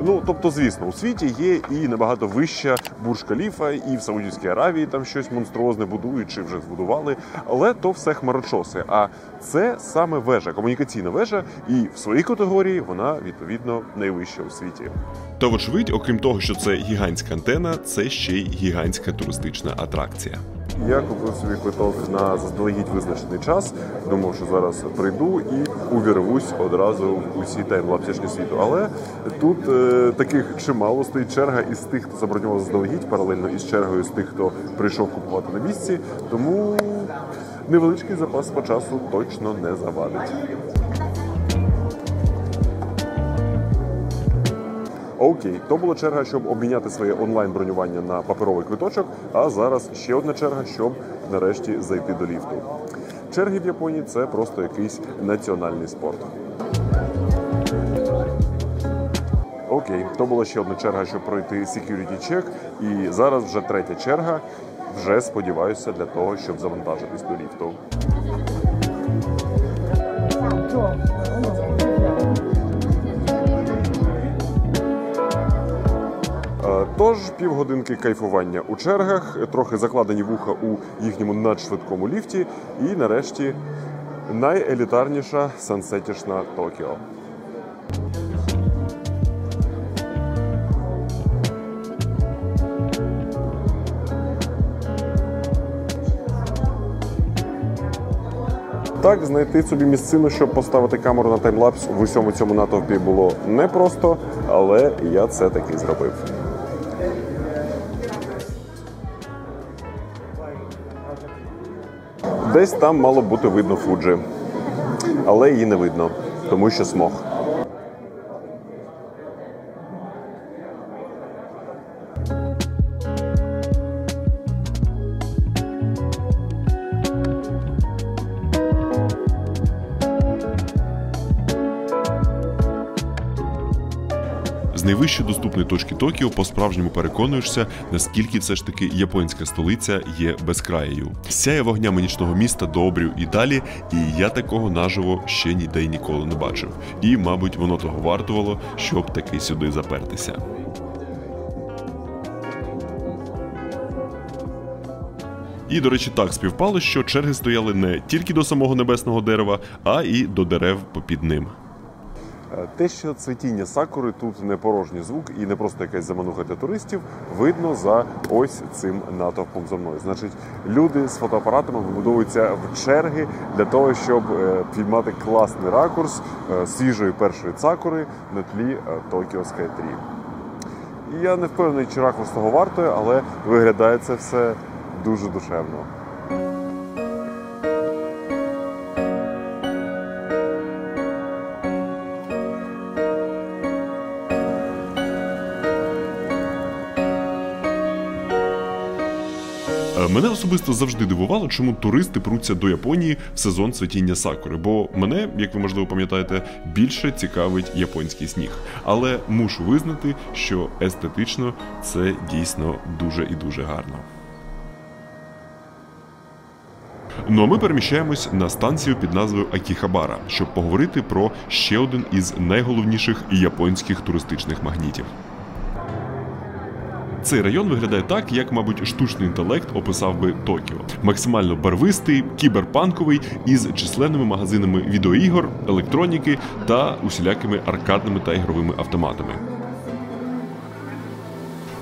Ну, тобто, звісно, у світі є і набагато вища Бурдж-Каліфа, і в Саудівській Аравії там щось монструозне будують, чи вже збудували, але то все хмарочоси. А це саме вежа, комунікаційна вежа, і в своїй категорії вона, відповідно, найвища у світі. Та вочевидь, окрім того, що це гігантська антена, це ще й гігантська туристична атракція. Я купив собі квиток на заздалегідь визначений час, думав, що зараз прийду і увірвусь одразу в усі таймлапсішні світу. Але тут таких чимало, стоїть черга із тих, хто забронював заздалегідь, паралельно із чергою з тих, хто прийшов купувати на місці, тому невеличкий запас по часу точно не завадить. Окей, то була черга, щоб обміняти своє онлайн-бронювання на паперовий квиточок, а зараз ще одна черга, щоб нарешті зайти до ліфту. Черги в Японії – це просто якийсь національний спорт. Окей, то була ще одна черга, щоб пройти security check, і зараз вже третя черга, вже сподіваюся, для того, щоб завантажитись до ліфту. Тож, півгодинки кайфування у чергах, трохи закладені вуха у їхньому надшвидкому ліфті і, нарешті, найелітарніша сансетішна Токіо. Так, знайти собі місцину, щоб поставити камеру на таймлапс в усьому цьому натовпі було непросто, але я це таки зробив. Десь там мало бути видно Фуджі, але її не видно, тому що смог. З найвищої доступної точки Токіо по-справжньому переконуєшся, наскільки все ж таки японська столиця є безкраєю. Сяє вогнями нічного міста до обрію і далі, і я такого наживо ще ніде й ніколи не бачив. І, мабуть, воно того вартувало, щоб таки сюди запертися. І, до речі, так співпало, що черги стояли не тільки до самого небесного дерева, а і до дерев попід ним. Те, що цвітіння сакури тут не порожній звук і не просто якась замануха для туристів, видно за ось цим натовпом за мною. Значить, люди з фотоапаратами вибудовуються в черги для того, щоб піймати класний ракурс свіжої першої сакури на тлі Tokyo Sky Tree. І я не впевнений, чи ракурс того вартує, але виглядає це все дуже душевно. Мене особисто завжди дивувало, чому туристи пруться до Японії в сезон цвітіння сакури, бо мене, як ви можливо пам'ятаєте, більше цікавить японський сніг. Але мушу визнати, що естетично це дійсно дуже і дуже гарно. Ну а ми переміщаємось на станцію під назвою Акіхабара, щоб поговорити про ще один із найголовніших японських туристичних магнітів. Цей район виглядає так, як, мабуть, штучний інтелект описав би Токіо. Максимально барвистий, кіберпанковий, із численними магазинами відеоігор, електроніки та усілякими аркадними та ігровими автоматами.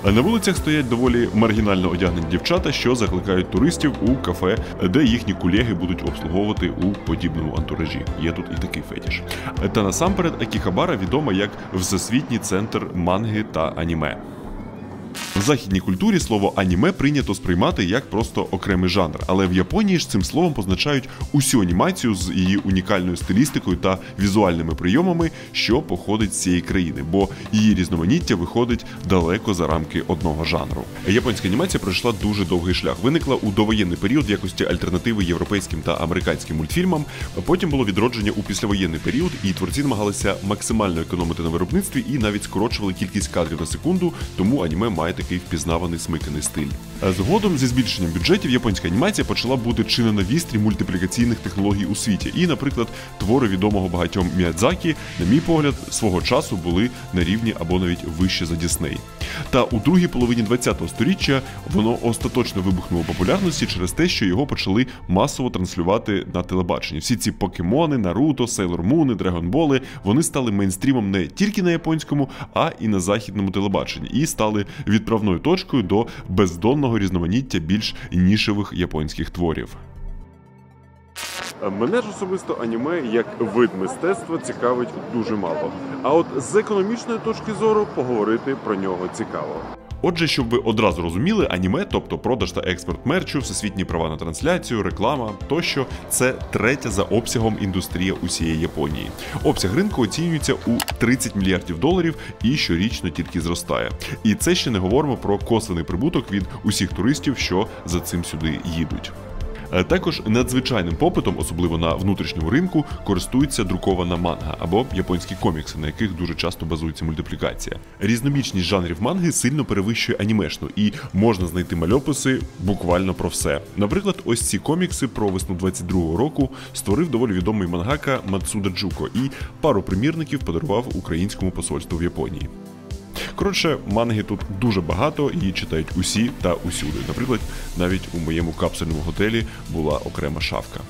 А на вулицях стоять доволі маргінально одягнені дівчата, що закликають туристів у кафе, де їхні колеги будуть обслуговувати у подібному антуражі. Є тут і такий фетіш. Та насамперед Акіхабара відома як всесвітній центр манги та аніме. В західній культурі слово аніме прийнято сприймати як просто окремий жанр, але в Японії ж цим словом позначають усю анімацію з її унікальною стилістикою та візуальними прийомами, що походить з цієї країни, бо її різноманіття виходить далеко за рамки одного жанру. Японська анімація пройшла дуже довгий шлях. Виникла у довоєнний період в якості альтернативи європейським та американським мультфільмам, потім було відродження у післявоєнний період, і творці намагалися максимально економити на виробництві і навіть скорочували кількість кадрів на секунду, тому аніме має такий впізнаваний смиканий стиль. А згодом, зі збільшенням бюджетів, японська анімація почала бути чи не на вістрі мультиплікаційних технологій у світі. І, наприклад, твори відомого багатьом Міядзакі, на мій погляд, свого часу були на рівні або навіть вище за Дісней. Та у другій половині 20-го сторіччя воно остаточно вибухнуло популярності через те, що його почали масово транслювати на телебаченні. Всі ці покемони, Наруто, Сейлор Муни, Драгонболи, вони стали мейнстрімом не тільки на японському, а і на західному телебаченні. І стали відправною точкою до бездонного різноманіття більш нішевих японських творів. Мене ж особисто аніме як вид мистецтва цікавить дуже мало. А от з економічної точки зору поговорити про нього цікаво. Отже, щоб ви одразу розуміли, аніме, тобто продаж та експорт мерчу, всесвітні права на трансляцію, реклама тощо, це третя за обсягом індустрія усієї Японії. Обсяг ринку оцінюється у $30 мільярдів і щорічно тільки зростає. І це ще не говоримо про косвений прибуток від усіх туристів, що за цим сюди їдуть. Також надзвичайним попитом, особливо на внутрішньому ринку, користується друкована манга або японські комікси, на яких дуже часто базується мультиплікація. Різноманітність жанрів манги сильно перевищує анімешну, і можна знайти мальописи буквально про все. Наприклад, ось ці комікси про весну 22-го року створив доволі відомий мангака Мацуда Джуко і пару примірників подарував українському посольству в Японії. Коротше, манги тут дуже багато, її читають усі та усюди. Наприклад, навіть у моєму капсульному готелі була окрема шафка.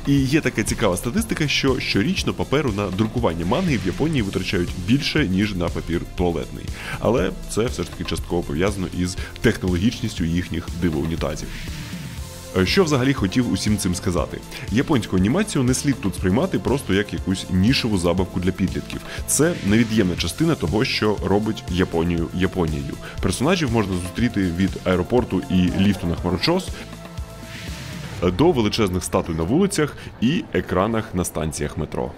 І є така цікава статистика, що щорічно паперу на друкування манги в Японії витрачають більше, ніж на папір туалетний. Але це все ж таки частково пов'язано із технологічністю їхніх дивоунітазів. Що взагалі хотів усім цим сказати? Японську анімацію не слід тут сприймати просто як якусь нішеву забавку для підлітків. Це невід'ємна частина того, що робить Японію Японією. Персонажів можна зустріти від аеропорту і ліфту на Хмарочос до величезних статуй на вулицях і екранах на станціях метро.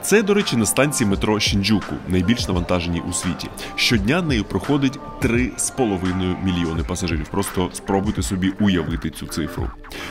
Це, до речі, на станції метро Шінджуку, найбільш навантаженій у світі. Щодня нею проходить 3,5 мільйони пасажирів. Просто спробуйте собі уявити цю цифру.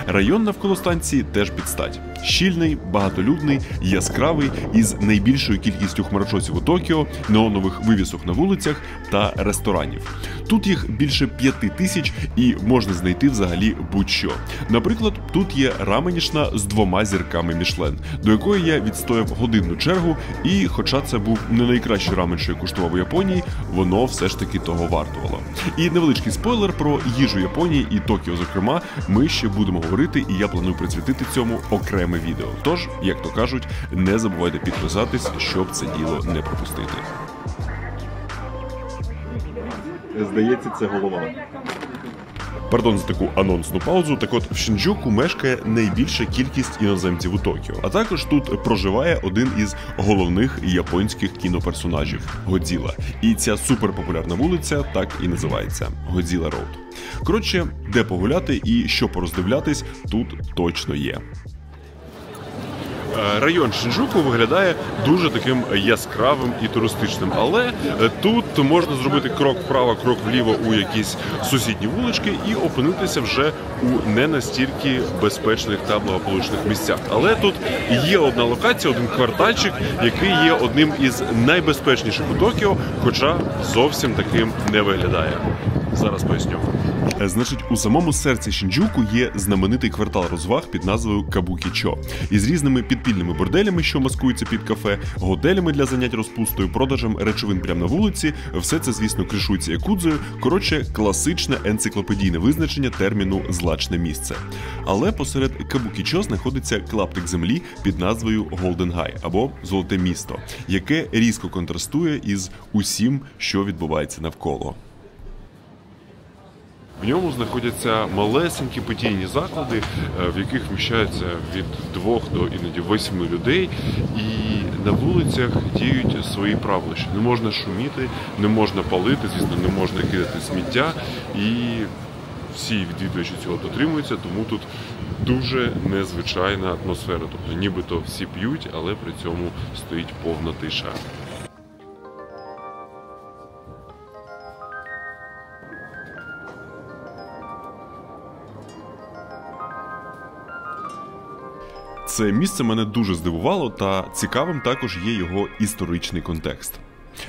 Район навколо станції теж під стать. Щільний, багатолюдний, яскравий, із найбільшою кількістю хмарочосів у Токіо, неонових вивісок на вулицях та ресторанів. Тут їх більше 5000 і можна знайти взагалі будь-що. Наприклад, тут є раменішна з 2 зірками Мішлен, до якої я відстояв годинну чергу, і хоча це був не найкращий рамен, що я куштував у Японії, воно все ж таки того вартувало. І невеличкий спойлер про їжу Японії і Токіо, зокрема, ми ще будемо говорити, і я планую присвятити цьому окреме відео. Тож, як то кажуть, не забувайте підписатись, щоб це діло не пропустити. Здається, це голова. Пардон за таку анонсну паузу. Так от, в Шінджуку мешкає найбільша кількість іноземців у Токіо. А також тут проживає один із головних японських кіноперсонажів – Годзіла. І ця суперпопулярна вулиця так і називається – Годзіла Роуд. Коротше, де погуляти і що пороздивлятись, тут точно є. Район Шінджуку виглядає дуже таким яскравим і туристичним, але тут можна зробити крок вправо, крок вліво у якісь сусідні вулички і опинитися вже у не настільки безпечних та благополучних місцях. Але тут є одна локація, один квартальчик, який є одним із найбезпечніших у Токіо, хоча зовсім таким не виглядає. Зараз поясню. Значить, у самому серці Шінджуку є знаменитий квартал розваг під назвою Кабукі-чо. Із різними підпільними борделями, що маскуються під кафе, готелями для занять розпустою, продажем речовин прямо на вулиці. Все це, звісно, кришується якудзою. Коротше, класичне енциклопедійне визначення терміну «злачне місце». Але посеред Кабукі-чо знаходиться клаптик землі під назвою Голден Гай, або Золоте місто, яке різко контрастує із усім, що відбувається навколо. В ньому знаходяться малесенькі питійні заклади, в яких вміщаються від 2 до іноді 8 людей, і на вулицях діють свої правила, що не можна шуміти, не можна палити, звісно, не можна кидати сміття, і всі відвідувачі цього дотримуються, тому тут дуже незвичайна атмосфера, тобто нібито всі п'ють, але при цьому стоїть повна тиша. Це місце мене дуже здивувало, та цікавим також є його історичний контекст.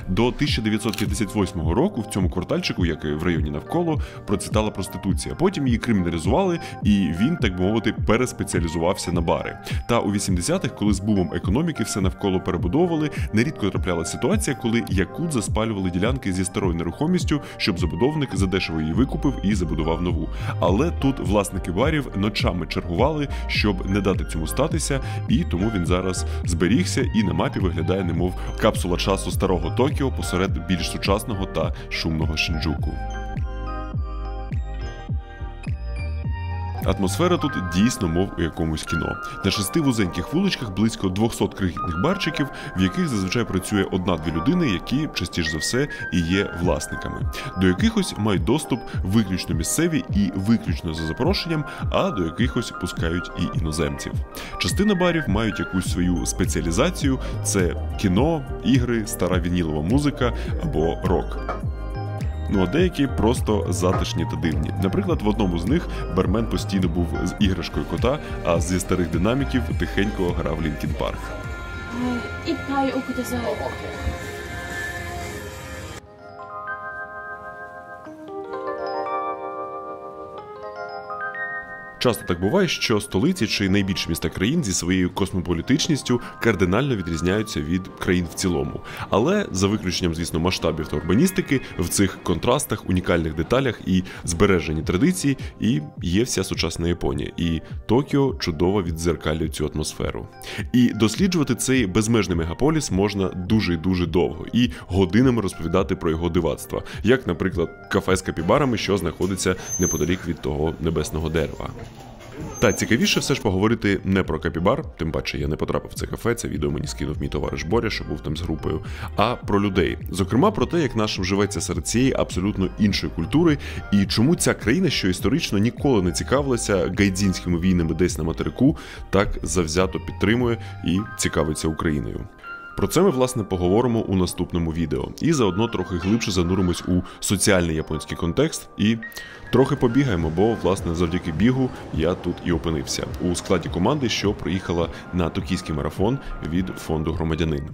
До 1958 року в цьому квартальчику, як і в районі навколо, процвітала проституція. Потім її криміналізували, і він, так би мовити, переспеціалізувався на бари. Та у 80-х, коли з бумом економіки все навколо перебудовували, нерідко траплялася ситуація, коли якудза спалювали ділянки зі старою нерухомістю, щоб забудовник задешево її викупив і забудував нову. Але тут власники барів ночами чергували, щоб не дати цьому статися, і тому він зараз зберігся і на мапі виглядає немов капсула часу старого Токіо посеред більш сучасного та шумного Шинджуку. Атмосфера тут дійсно мов у якомусь кіно. На 6 вузеньких вуличках близько 200 крихітних барчиків, в яких зазвичай працює 1-2 людини, які, частіше за все, і є власниками. До якихось мають доступ виключно місцеві і виключно за запрошенням, а до якихось пускають і іноземців. Частина барів мають якусь свою спеціалізацію – це кіно, ігри, стара вінілова музика або рок. Ну а деякі просто затишні та дивні. Наприклад, в одному з них бармен постійно був з іграшкою кота, а зі старих динаміків тихенько грав Лінкін Парк. 一杯をください。 Часто так буває, що столиці чи найбільші міста країн зі своєю космополітичністю кардинально відрізняються від країн в цілому. Але, за виключенням, звісно, масштабів та урбаністики, в цих контрастах, унікальних деталях і збереженні традицій і є вся сучасна Японія. І Токіо чудово віддзеркалює цю атмосферу. І досліджувати цей безмежний мегаполіс можна дуже і дуже довго, і годинами розповідати про його дивацтва, як, наприклад, кафе з капібарами, що знаходиться неподалік від того небесного дерева. Та цікавіше все ж поговорити не про капібар, тим паче я не потрапив в це кафе, це відео мені скинув мій товариш Боря, що був там з групою, а про людей. Зокрема, про те, як нашим живеться серед цієї абсолютно іншої культури, і чому ця країна, що історично ніколи не цікавилася гайдзінськими війнами десь на материку, так завзято підтримує і цікавиться Україною. Про це ми, власне, поговоримо у наступному відео. І заодно трохи глибше зануримось у соціальний японський контекст і трохи побігаємо, бо, власне, завдяки бігу я тут і опинився. У складі команди, що приїхала на токійський марафон від фонду «Громадянин».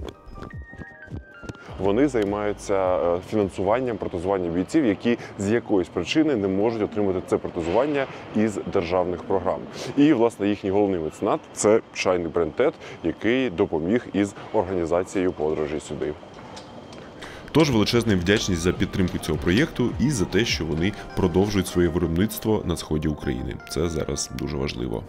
Вони займаються фінансуванням, протезуванням бійців, які з якоїсь причини не можуть отримати це протезування із державних програм. І, власне, їхній головний меценат – це чайний бренд TED, який допоміг із організацією подорожі сюди. Тож величезна вдячність за підтримку цього проєкту і за те, що вони продовжують своє виробництво на сході України. Це зараз дуже важливо.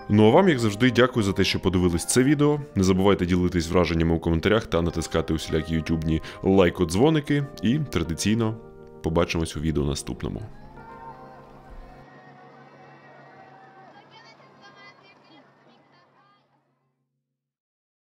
Ну а вам, як завжди, дякую за те, що подивились це відео. Не забувайте ділитись враженнями у коментарях та натискати усілякі ютубні лайко-дзвоники. І традиційно побачимось у відео наступному.